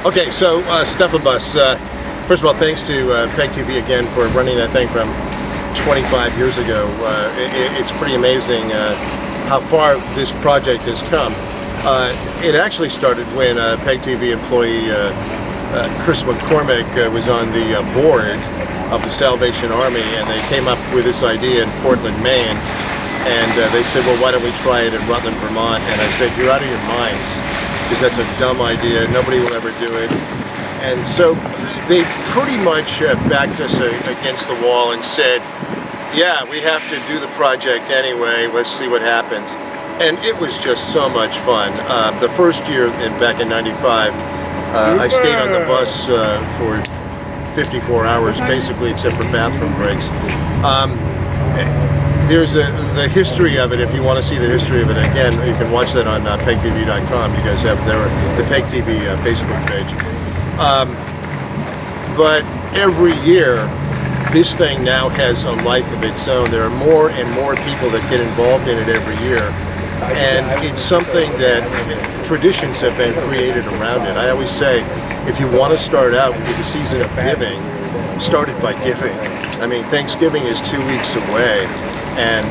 Okay, so Stuff-A-Bus. First of all, thanks to PEGTV again for running that thing from 25 years ago. It's pretty amazing how far this project has come. It actually started when PEGTV employee Chris McCormick was on the board of the Salvation Army, and they came up with this idea in Portland, Maine, and they said, well, why don't we try it in Rutland, Vermont? And I said, you're out of your minds, because that's a dumb idea, nobody will ever do it. And so they pretty much backed us against the wall and said, yeah, we have to do the project anyway, let's see what happens. And it was just so much fun. The first year, back in '95, I stayed on the bus for 54 hours, basically, except for bathroom breaks. There's the history of it. If you want to see the history of it, again, you can watch that on PEGTV.com. You guys have the PEGTV Facebook page. But every year, this thing now has a life of its own. There are more and more people that get involved in it every year. And it's something that traditions have been created around it. I always say, if you want to start out with the season of giving, start it by giving. I mean, Thanksgiving is 2 weeks away, and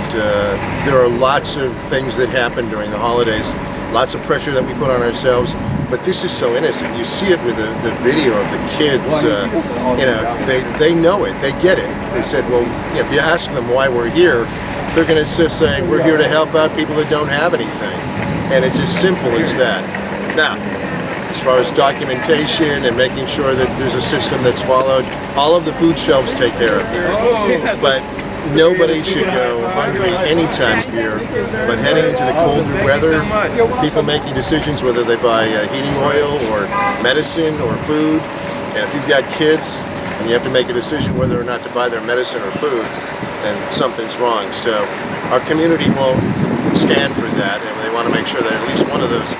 there are lots of things that happen during the holidays, lots of pressure that we put on ourselves, but this is so innocent. You see it with the video of the kids, they know it, they get it. They said, well, if you ask them why we're here, they're going to just say, we're here to help out people that don't have anything. And it's as simple as that. Now, as far as documentation and making sure that there's a system that's followed, all of the food shelves take care of that. But nobody should go hungry any time of year. But heading into the colder weather, people making decisions whether they buy heating oil or medicine or food. And if you've got kids and you have to make a decision whether or not to buy their medicine or food, then something's wrong. So our community won't stand for that, and they want to make sure that at least one of those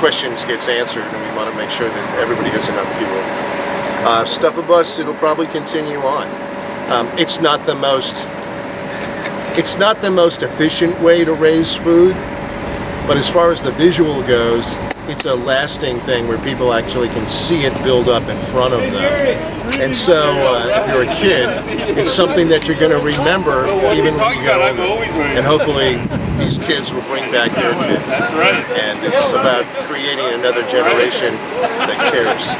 questions gets answered, and we want to make sure that everybody has enough fuel. Stuff-A-Bus, it'll probably continue on. It's not the most efficient way to raise food, but as far as the visual goes, it's a lasting thing where people actually can see it build up in front of them. And so, if you're a kid, it's something that you're going to remember even when you get older. And hopefully, these kids will bring back their kids. And it's about creating another generation that cares.